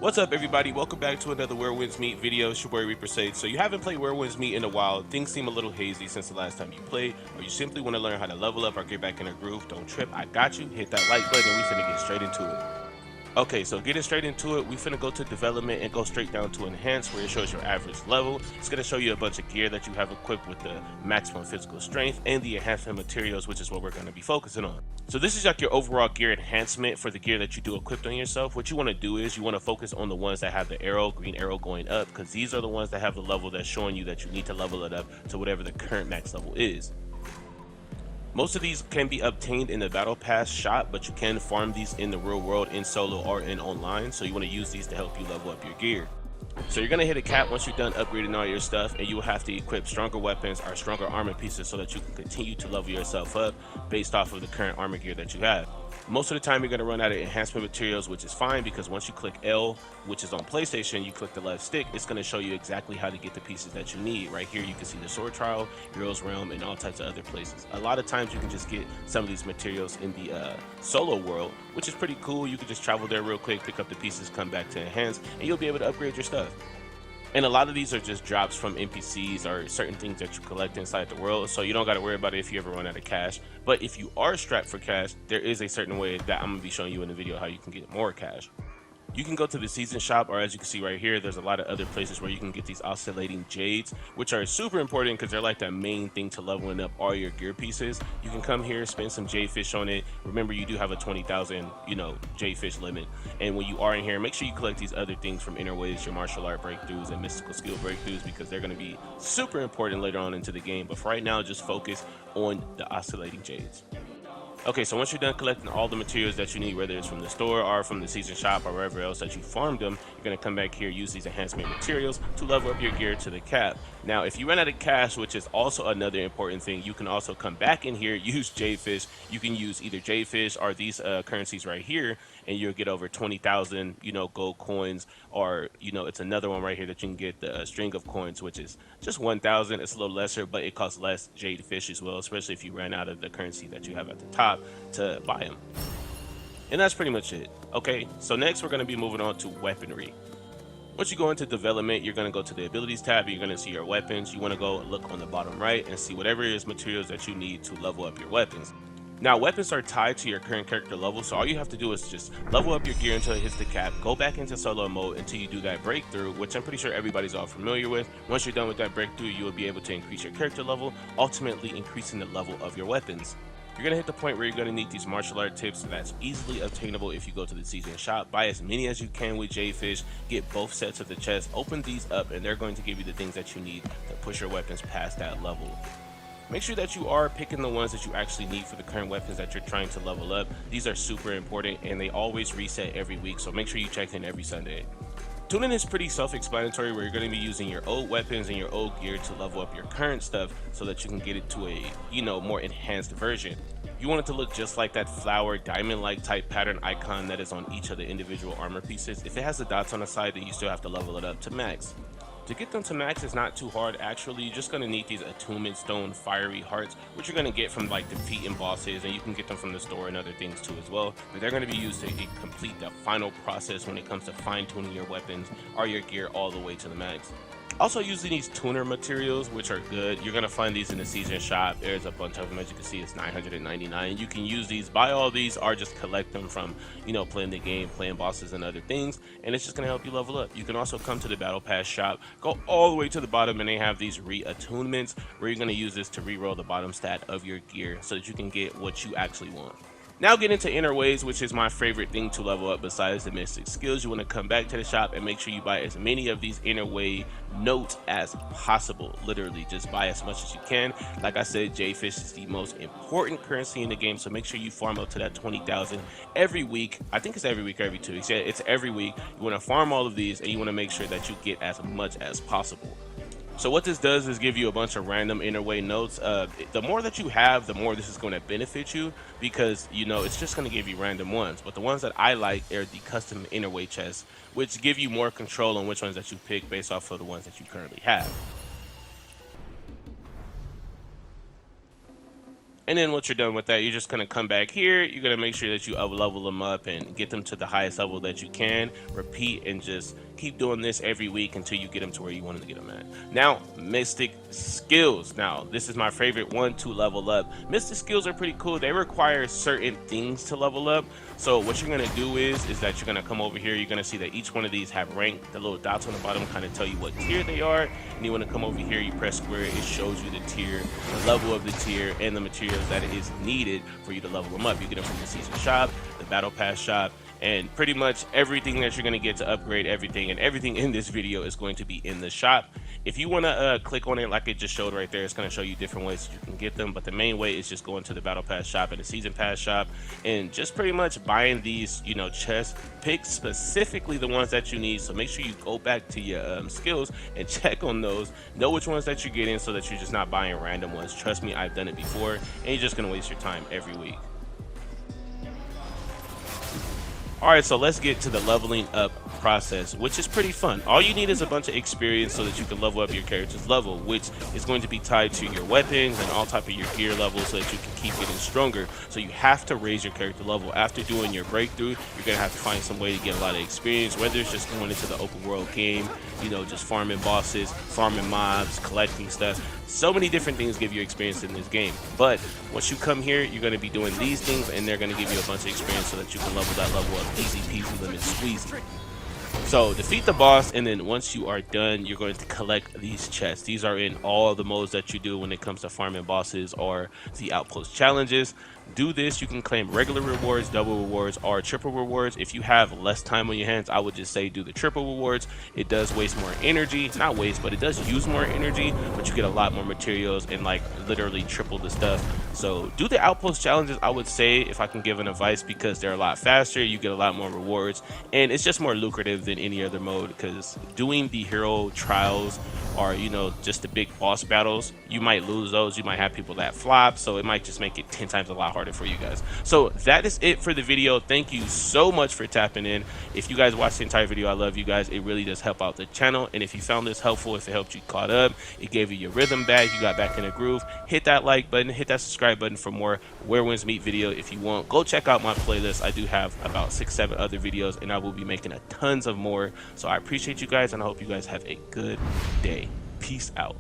What's up, everybody? Welcome back to another Where Winds Meet video. It's your boy Reaper Sage. So you haven't played Where Winds Meet in a while, things seem a little hazy since the last time you played, or you simply want to learn how to level up or get back in a groove, don't trip, I got you. Hit that like button and we finna get straight into it. Okay, so getting straight into it, we finna go to development and go straight down to enhance, where it shows your average level. It's gonna show you a bunch of gear that you have equipped with the maximum physical strength and the enhancement materials, which is what we're gonna be focusing on. So this is like your overall gear enhancement for the gear that you do equipped on yourself. What you wanna do is you wanna focus on the ones that have the arrow, green arrow going up, because these are the ones that have the level that's showing you that you need to level it up to whatever the current max level is. Most of these can be obtained in the battle pass shop, but you can farm these in the real world in solo or in online, so you want to use these to help you level up your gear. So you're going to hit a cap once you're done upgrading all your stuff, and you will have to equip stronger weapons or stronger armor pieces so that you can continue to level yourself up based off of the current armor gear that you have. Most of the time you're going to run out of enhancement materials, which is fine, because once you click L, which is on PlayStation, you click the left stick, it's going to show you exactly how to get the pieces that you need. Right here you can see the sword trial, Heroes Realm, and all types of other places. A lot of times you can just get some of these materials in the solo world, which is pretty cool. You can just travel there real quick, pick up the pieces, come back to enhance, and you'll be able to upgrade your stuff. And a lot of these are just drops from NPCs or certain things that you collect inside the world, so you don't got to worry about it if you ever run out of cash. But if you are strapped for cash, there is a certain way that I'm going to be showing you in the video how you can get more cash. You can go to the season shop, or as you can see right here, there's a lot of other places where you can get these oscillating jades, which are super important because they're like the main thing to leveling up all your gear pieces. You can come here, spend some jade fish on it. Remember, you do have a 20,000 jade fish limit, and when you are in here, make sure you collect these other things from INNERWAYS, your martial art breakthroughs and mystical skill breakthroughs, because they're going to be super important later on into the game. But for right now, just focus on the oscillating jades. Okay, so once you're done collecting all the materials that you need, whether it's from the store or from the season shop or wherever else that you farmed them, you're going to come back here, use these enhancement materials to level up your gear to the cap. Now, if you run out of cash, which is also another important thing, you can also come back in here, use Jadefish. You can use either Jadefish or these currencies right here, and you'll get over 20,000, gold coins, or, it's another one right here that you can get the string of coins, which is just 1,000. It's a little lesser, but it costs less Jadefish as well, especially if you ran out of the currency that you have at the top to buy them. And that's pretty much it. Okay, so next we're going to be moving on to weaponry. Once you go into development, you're going to go to the abilities tab, you're going to see your weapons. You want to go look on the bottom right and see whatever it is materials that you need to level up your weapons. Now, weapons are tied to your current character level, so all you have to do is just level up your gear until it hits the cap, go back into solo mode until you do that breakthrough, which I'm pretty sure everybody's all familiar with. Once you're done with that breakthrough, you will be able to increase your character level, ultimately increasing the level of your weapons. You're going to hit the point where you're going to need these martial art tips that's easily obtainable if you go to the season shop. Buy as many as you can with Jadefish, get both sets of the chest, open these up, and they're going to give you the things that you need to push your weapons past that level. Make sure that you are picking the ones that you actually need for the current weapons that you're trying to level up. These are super important and they always reset every week, so make sure you check in every Sunday. Tuning is pretty self-explanatory, where you're going to be using your old weapons and your old gear to level up your current stuff so that you can get it to a, more enhanced version. You want it to look just like that flower diamond-like type pattern icon that is on each of the individual armor pieces. If it has the dots on the side, then you still have to level it up to max. To get them to max is not too hard. Actually, you're just going to need these attunement stone fiery hearts, which you're going to get from like defeating bosses, and you can get them from the store and other things too as well. But they're going to be used to complete the final process when it comes to fine-tuning your weapons or your gear all the way to the max. Also, using these tuner materials, which are good. You're going to find these in the season shop. There's a bunch of them. As you can see, it's 999. You can use these, buy all these, or just collect them from, playing the game, playing bosses and other things. And it's just going to help you level up. You can also come to the battle pass shop, go all the way to the bottom, and they have these re-attunements where you're going to use this to re-roll the bottom stat of your gear so that you can get what you actually want. Now get into INNERWAYS, which is my favorite thing to level up besides the mystic skills. You want to come back to the shop and make sure you buy as many of these INNERWAY notes as possible. Literally, just buy as much as you can. Like I said, Jadefish is the most important currency in the game, so make sure you farm up to that 20,000 every week. I think it's every week or every 2 weeks. Yeah, it's every week. You want to farm all of these, and you want to make sure that you get as much as possible. So what this does is give you a bunch of random inner way notes. The more that you have, the more this is going to benefit you, because you know it's just going to give you random ones. But the ones that I like are the custom inner way chests, which give you more control on which ones that you pick based off of the ones that you currently have. And then once you're done with that, you're just going to come back here. You're going to make sure that you up level them up and get them to the highest level that you can. Repeat and just keep doing this every week until you get them to where you want to get them at. Now, Mystic Skills. Now, this is my favorite one to level up. Mystic Skills are pretty cool. They require certain things to level up. So what you're going to do is that you're going to come over here. You're going to see that each one of these have rank. The little dots on the bottom kind of tell you what tier they are. And you want to come over here, you press square. It shows you the tier, the level of the tier, and the materials that is needed for you to level them up. You get them from the season shop, the battle pass shop, and pretty much everything that you're going to get to upgrade everything, and everything in this video is going to be in the shop. If you want to click on it like it just showed right there, it's going to show you different ways that you can get them, but the main way is just going to the battle pass shop and the season pass shop and just pretty much buying these, you know, chests. Pick specifically the ones that you need, so make sure you go back to your skills and check on those, know which ones that you're getting, so that you're just not buying random ones. Trust me, I've done it before, and you're just going to waste your time every week. Alright, so let's get to the leveling up process, which is pretty fun. All you need is a bunch of experience so that you can level up your character's level, which is going to be tied to your weapons and all type of your gear levels so that you can keep getting stronger. So you have to raise your character level. After doing your breakthrough, you're going to have to find some way to get a lot of experience, whether it's just going into the open world game, you know, just farming bosses, farming mobs, collecting stuff. So many different things give you experience in this game. But once you come here, you're going to be doing these things, and they're going to give you a bunch of experience so that you can level that level up easy peasy lemon squeezy. So defeat the boss, and then once you are done, you're going to collect these chests. These are in all the modes that you do when it comes to farming bosses or the outpost challenges. Do this, you can claim regular rewards, double rewards, or triple rewards. If you have less time on your hands, I would just say do the triple rewards. It does waste more energy, not waste, but it does use more energy, but you get a lot more materials and like literally triple the stuff. So do the outpost challenges, I would say, if I can give an advice, because they're a lot faster, you get a lot more rewards, and it's just more lucrative than any other mode, because doing the hero trials or, you know, just the big boss battles, you might lose those. You might have people that flop, so it might just make it 10 times a lot harder for you guys. So that is it for the video. Thank you so much for tapping in. If you guys watched the entire video, I love you guys. It really does help out the channel. And if you found this helpful, if it helped you caught up, it gave you your rhythm back, you got back in a groove, hit that like button, hit that subscribe button for more Where Winds Meet video. If you want, go check out my playlist. I do have about 6-7 other videos, and I will be making a tons of more. So I appreciate you guys, and I hope you guys have a good day. Peace out.